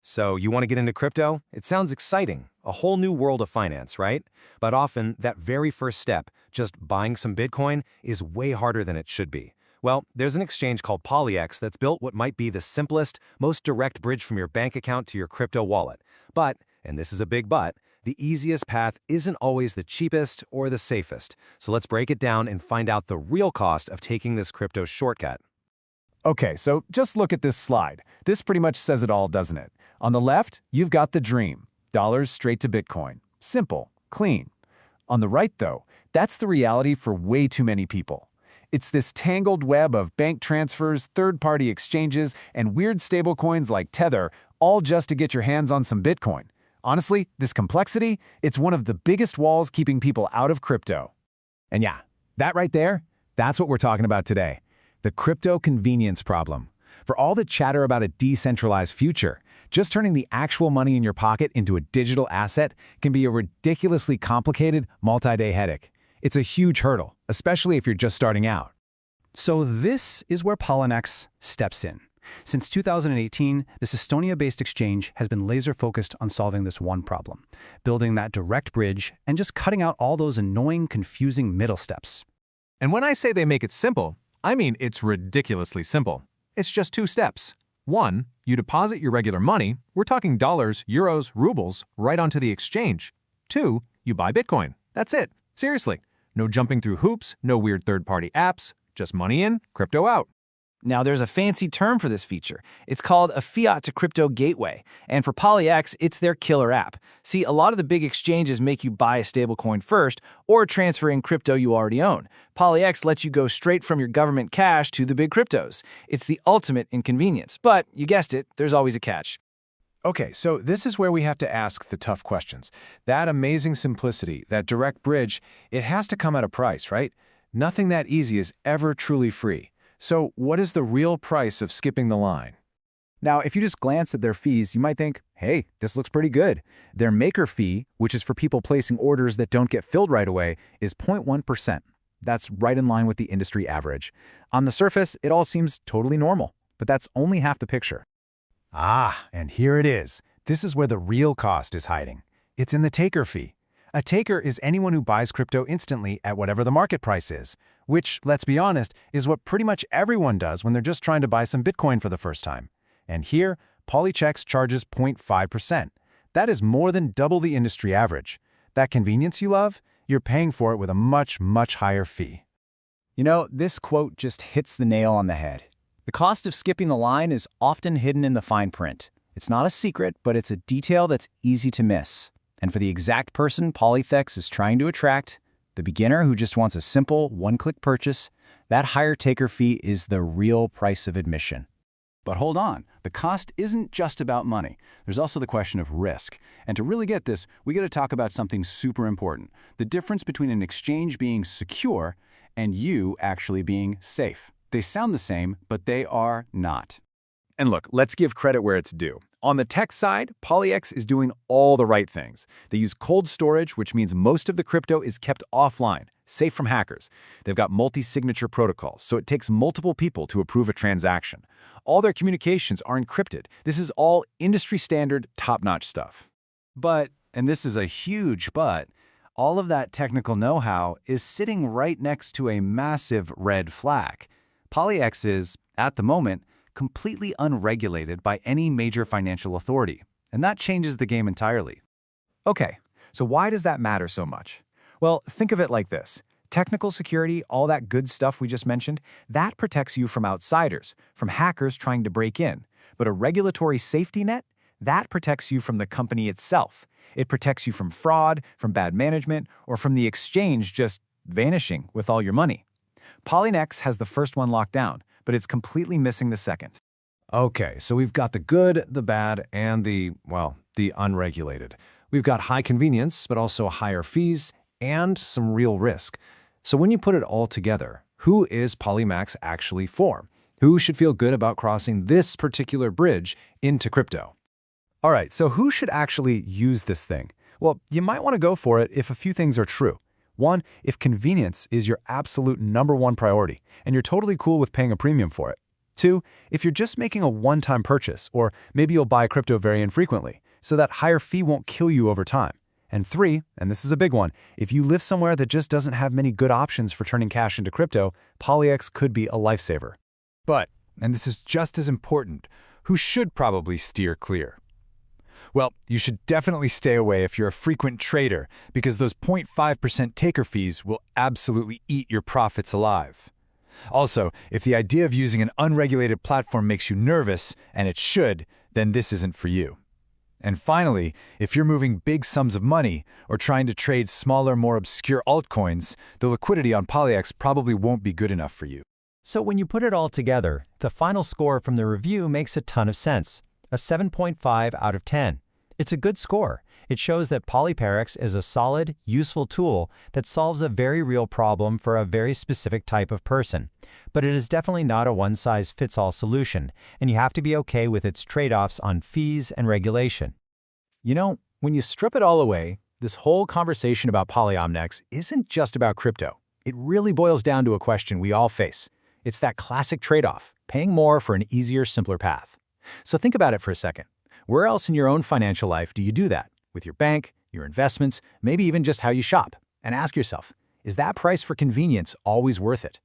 So you want to get into crypto? It sounds exciting, a whole new world of finance, right? But often, that very first step, just buying some Bitcoin, is way harder than it should be. Well, there's an exchange called Polyx that's built what might be the simplest, most direct bridge from your bank account to your crypto wallet. But, and this is a big but, the easiest path isn't always the cheapest or the safest. So let's break it down and find out the real cost of taking this crypto shortcut. Okay, so just look at this slide. This pretty much says it all, doesn't it? On the left, you've got the dream. Dollars straight to Bitcoin. Simple, clean. On the right, though, that's the reality for way too many people. It's this tangled web of bank transfers, third-party exchanges, and weird stablecoins like Tether, all just to get your hands on some Bitcoin. Honestly, this complexity, it's one of the biggest walls keeping people out of crypto. And yeah, that right there, that's what we're talking about today. The crypto convenience problem. For all the chatter about a decentralized future, just turning the actual money in your pocket into a digital asset can be a ridiculously complicated, multi-day headache. It's a huge hurdle, especially if you're just starting out. So this is where Polyx steps in. Since 2018, this Estonia-based exchange has been laser-focused on solving this one problem, building that direct bridge and just cutting out all those annoying, confusing middle steps. And when I say they make it simple, I mean it's ridiculously simple. It's just 2 steps. 1, you deposit your regular money, we're talking dollars, euros, rubles, right onto the exchange. 2, you buy Bitcoin. That's it. Seriously. No jumping through hoops, no weird third-party apps, just money in, crypto out. Now, there's a fancy term for this feature. It's called a fiat-to-crypto gateway, and for Polyx, it's their killer app. See, a lot of the big exchanges make you buy a stablecoin first or transfer in crypto you already own. Polyx lets you go straight from your government cash to the big cryptos. It's the ultimate inconvenience, but you guessed it, there's always a catch. Okay, so this is where we have to ask the tough questions. That amazing simplicity, that direct bridge, it has to come at a price, right? Nothing that easy is ever truly free. So what is the real price of skipping the line? Now, if you just glance at their fees, you might think, hey, this looks pretty good. Their maker fee, which is for people placing orders that don't get filled right away, is 0.1%. That's right in line with the industry average. On the surface, it all seems totally normal, but that's only half the picture. Ah, and here it is. This is where the real cost is hiding. It's in the taker fee. A taker is anyone who buys crypto instantly at whatever the market price is, which, let's be honest, is what pretty much everyone does when they're just trying to buy some Bitcoin for the first time. And here, Polyx charges 0.5%. That is more than double the industry average. That convenience you love, you're paying for it with a much, much higher fee. You know, this quote just hits the nail on the head. The cost of skipping the line is often hidden in the fine print. It's not a secret, but it's a detail that's easy to miss. And for the exact person Polyx is trying to attract, the beginner who just wants a simple, one-click purchase, that higher taker fee is the real price of admission. But hold on, the cost isn't just about money. There's also the question of risk. And to really get this, we got to talk about something super important, the difference between an exchange being secure and you actually being safe. They sound the same, but they are not. And look, let's give credit where it's due. On the tech side, Polyx is doing all the right things. They use cold storage, which means most of the crypto is kept offline, safe from hackers. They've got multi-signature protocols, so it takes multiple people to approve a transaction. All their communications are encrypted. This is all industry-standard, top-notch stuff. But, and this is a huge but, all of that technical know-how is sitting right next to a massive red flag. Polyx is, at the moment, completely unregulated by any major financial authority, and that changes the game entirely. Okay, so why does that matter so much? Well, think of it like this. Technical security, all that good stuff we just mentioned, that protects you from outsiders, from hackers trying to break in. But a regulatory safety net, that protects you from the company itself. It protects you from fraud, from bad management, or from the exchange just vanishing with all your money. Polyx has the first one locked down, but it's completely missing the second. Okay, so we've got the good, the bad, and the unregulated. We've got high convenience, but also higher fees, and some real risk. So when you put it all together, who is Polyx actually for? Who should feel good about crossing this particular bridge into crypto? All right, so who should actually use this thing? Well, you might want to go for it if a few things are true. One, if convenience is your absolute #1 priority, and you're totally cool with paying a premium for it. 2, if you're just making a one-time purchase, or maybe you'll buy crypto very infrequently, so that higher fee won't kill you over time. And 3, and this is a big one, if you live somewhere that just doesn't have many good options for turning cash into crypto, Polyx could be a lifesaver. But, and this is just as important, who should probably steer clear? Well, you should definitely stay away if you're a frequent trader, because those 0.5% taker fees will absolutely eat your profits alive. Also, if the idea of using an unregulated platform makes you nervous, and it should, then this isn't for you. And finally, if you're moving big sums of money or trying to trade smaller, more obscure altcoins, the liquidity on Polyx probably won't be good enough for you. So when you put it all together, the final score from the review makes a ton of sense, a 7.5 out of 10. It's a good score. It shows that Polyx is a solid, useful tool that solves a very real problem for a very specific type of person. But it is definitely not a one-size-fits-all solution, and you have to be okay with its trade-offs on fees and regulation. You know, when you strip it all away, this whole conversation about Polyomnex isn't just about crypto. It really boils down to a question we all face. It's that classic trade-off, paying more for an easier, simpler path. So think about it for a second. Where else in your own financial life do you do that? With your bank, your investments, maybe even just how you shop. And ask yourself, is that price for convenience always worth it?